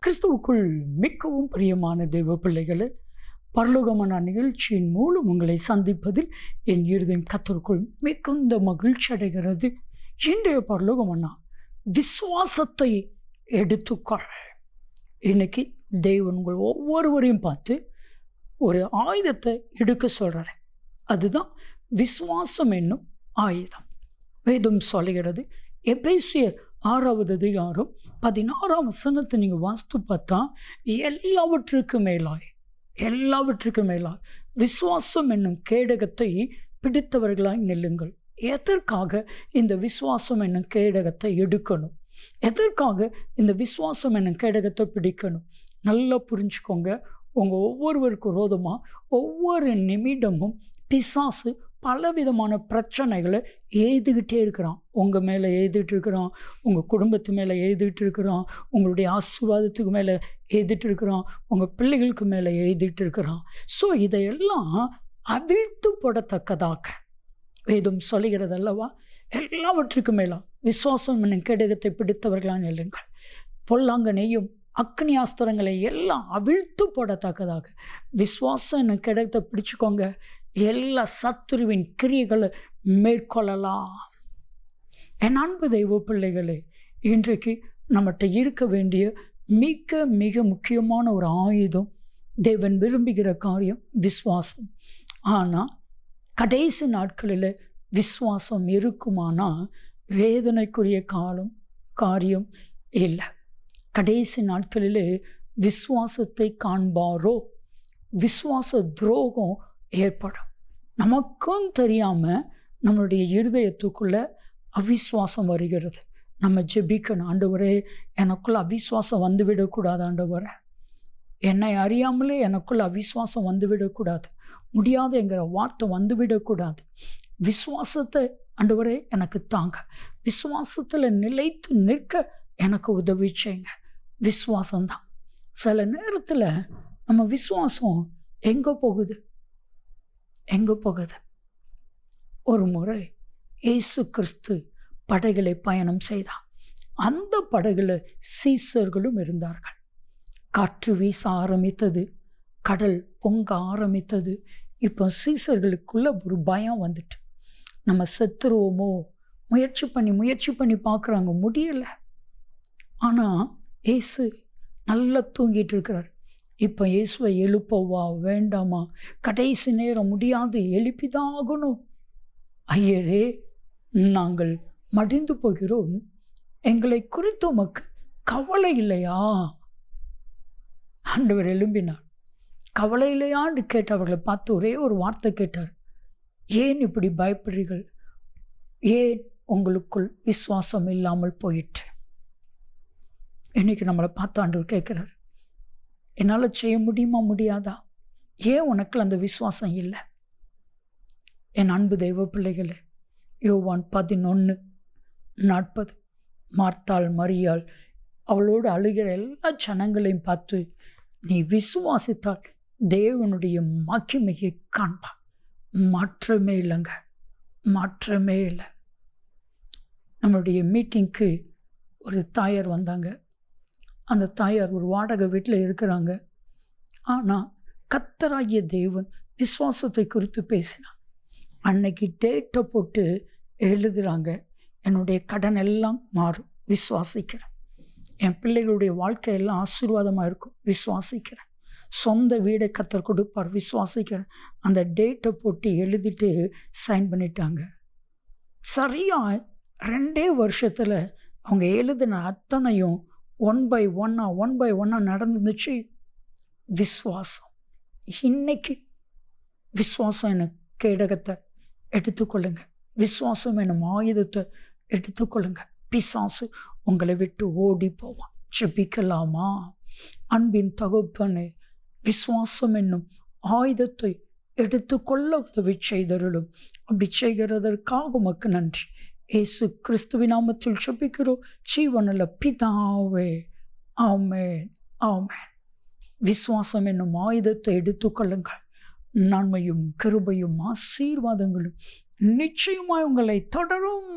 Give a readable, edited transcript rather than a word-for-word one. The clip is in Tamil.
கிறிஸ்துவுக்குள் மிகவும் பிரியமான தெய்வ பிள்ளைகளே, பரலோகமான நிகழ்ச்சியின் மூலம் உங்களை சந்திப்பதில் என் இருதயம் கர்த்தருக்குள் மிகுந்த மகிழ்ச்சி அடைகிறது. இன்றைய பரலோகமன்னா விசுவாசத்தை எடுத்துக்கொள். இன்னைக்கு தேவன் உங்கள் ஒவ்வொருவரையும் பார்த்து ஒரு ஆயுதத்தை எடுக்க சொல்றாரு. அதுதான் விசுவாசம் என்னும் ஆயுதம். வேதம் சொல்லுகிறது, எபேசியர் 6வது அதிகாரம் 16ஆம் வசனத்தை நீங்கள் வாசித்து பார்த்தா, எல்லாவற்றுக்கும் மேலாய் விசுவாசம் என்னும் கேடகத்தை பிடித்தவர்களாய் நில்லுங்கள். எதற்காக இந்த விசுவாசம் என்னும் கேடகத்தை எடுக்கணும்? எதற்காக இந்த விசுவாசம் என்னும் கேடகத்தை பிடிக்கணும்? நல்லா புரிஞ்சுக்கோங்க. உங்கள் ஒவ்வொருவருக்கு விரோதமாக ஒவ்வொரு நிமிடமும் பிசாசு பலவிதமான பிரச்சனைகளை எழுதிக்கிட்டே இருக்கிறான். உங்கள் மேலே எழுதிட்டு இருக்கிறான், உங்கள் குடும்பத்து மேலே எழுதிட்டு இருக்கிறான், உங்களுடைய ஆசீர்வாதத்துக்கு மேலே எழுதிட்டு இருக்கிறான், உங்கள் பிள்ளைகளுக்கு மேலே எழுதிட்டு இருக்கிறான். ஸோ இதையெல்லாம் அவிழ்த்து போடத்தக்கதாக வேதம் சொல்லுகிறது அல்லவா? எல்லாவற்றுக்கும் மேலா விசுவாசம் என்னும் கேடகத்தை பிடித்தவர்களாக நில்லுங்கள். பொல்லாங்கனையும் அக்னி ஆஸ்திரங்களை எல்லாம் அவிழ்த்து போடத்தக்கதாக விசுவாசம் என்னும் கேடகத்தை பிடிச்சுக்கோங்க. எல்லா சத்துருவின் கிரியைகளை மேற்கொள்ளலாம். என் அன்பு தெய்வ பிள்ளைகளே, இன்றைக்கு நம்மகிட்ட இருக்க வேண்டிய மிக மிக முக்கியமான ஒரு ஆயுதம், தேவன் விரும்புகிற காரியம் விசுவாசம். ஆனால் கடைசி நாட்களில் விசுவாசம் இருக்குமானா வேதனைக்குரிய காரியம் இல்லை. கடைசி நாட்களில் விசுவாசத்தை காண்பாரோ விசுவாச துரோகம் ஏற்படும். நமக்கும் தெரியாமல் நம்மளுடைய இருதயத்துக்குள்ளே அவிசுவாசம் வருகிறது. நம்ம ஜெபிக்கணும், ஆண்டவரே எனக்குள்ள அவிசுவாசம் வந்துவிடக்கூடாது, ஆண்டவரே என்னை அறியாமலே எனக்குள்ள அவிசுவாசம் வந்துவிடக்கூடாது, முடியாதுங்கிற வார்த்தை வந்துவிடக்கூடாது. விசுவாசத்தை ஆண்டவரே எனக்கு தாங்க, விசுவாசத்தில் நிலைத்து நிற்க எனக்கு உதவி செய்யுங்க. விசுவாசம்தான். சில நேரத்தில் நம்ம விசுவாசம் எங்கே போகுது? ஒரு முறை இயேசு கிறிஸ்து படகுல பயணம் செய்தார். அந்த படகுல சீசர்களும் இருந்தார்கள். காற்று வீச ஆரம்பித்தது, கடல் பொங்க ஆரம்பித்தது. இப்போ சீசர்களுக்குள்ள ஒரு பயம் வந்துட்டு, நம்ம செத்துருவோமோ, முயற்சி பண்ணி பார்க்குறாங்க, முடியலை. ஆனால் இயேசு நல்லா தூங்கிட்டு இருக்கிறார். இப்போ இயேசுவை எழுப்பவா வேண்டாமா? கடைசி நேரம் முடியாது, எழுப்பிதான் ஆகணும். ஐயரே, நாங்கள் மடிந்து போகிறோம், எங்களை குறித்து உமக்கு கவலை இல்லையா? ஆண்டவர் எழும்பினார். கவலை இல்லையான்னு கேட்டவர்களை பார்த்து ஒரே ஒரு வார்த்தை கேட்டார், ஏன் இப்படி பயப்படுறீர்கள்? ஏன் உங்களுக்குள் விசுவாசம் இல்லாமல் போயிற்று? இன்னைக்கு நம்மளை பார்த்து ஆண்டவர் கேட்குறார், என்னால் செய்ய முடியுமா, முடியாதா? ஏன் உனக்குள்ள அந்த விசுவாசம் இல்லை? என் அன்பு தெய்வ பிள்ளைகளே, யோவான் 11:40 மார்த்தாள் மரியாள் அவளோடு அழுகிற எல்லா ஜனங்களையும் பார்த்து, நீ விசுவாசித்தால் தேவனுடைய மகிமையை காண்பா. மாற்றமே இல்லைங்க, மாற்றமே இல்லை. நம்மளுடைய மீட்டிங்க்கு ஒரு தாயார் வந்தாங்க. அந்த தாயார் ஒரு வாடகை வீட்டில் இருக்கிறாங்க. ஆனால் கர்த்தராகிய தேவன் விசுவாசத்தை குறித்து பேசினான். அன்னைக்கு டேட்டை போட்டு எழுதுகிறாங்க, என்னுடைய கடன் எல்லாம் மாறும், விசுவாசிக்கிறேன். என் பிள்ளைகளுடைய வாழ்க்கையெல்லாம் ஆசீர்வாதமாக இருக்கும், விசுவாசிக்கிறேன். சொந்த வீடை கர்த்தர் கொடுப்பார், விசுவாசிக்கிறேன். அந்த டேட்டை போட்டு எழுதிட்டு சைன் பண்ணிட்டாங்க. சரியாக 2 வருஷத்தில் அவங்க எழுதின அத்தனையும் ஒன் பை ஒன்னா நடந்துச்சு. விசுவாசம். இன்னைக்கு விசுவாசம் என கேடகத்தை எடுத்துக்கொள்ளுங்க, விசுவாசம் என்னும் ஆயுதத்தை எடுத்துக்கொள்ளுங்க. பிசாசு உங்களை விட்டு ஓடி போவான். ஜெபிக்கலாமா? அன்பின் தகப்பனே, விசுவாசம் என்னும் ஆயுதத்தை எடுத்துக்கொள்ள உதவி செய்தருளும். அப்படி செய்கிறதற்காக உமக்கு நன்றி. இயேசு கிறிஸ்துவின் நாமத்தில் ஜெபிக்கிறோம் ஜீவனுள்ள பிதாவே, ஆமென், ஆமென். விசுவாசம் என்னும் ஆயுதத்தை எடுத்துக்கொள்ளுங்கள். நன்மையும் கிருபையும் ஆசீர்வாதங்களும் நிச்சயமாய் உங்களை தொடரும்.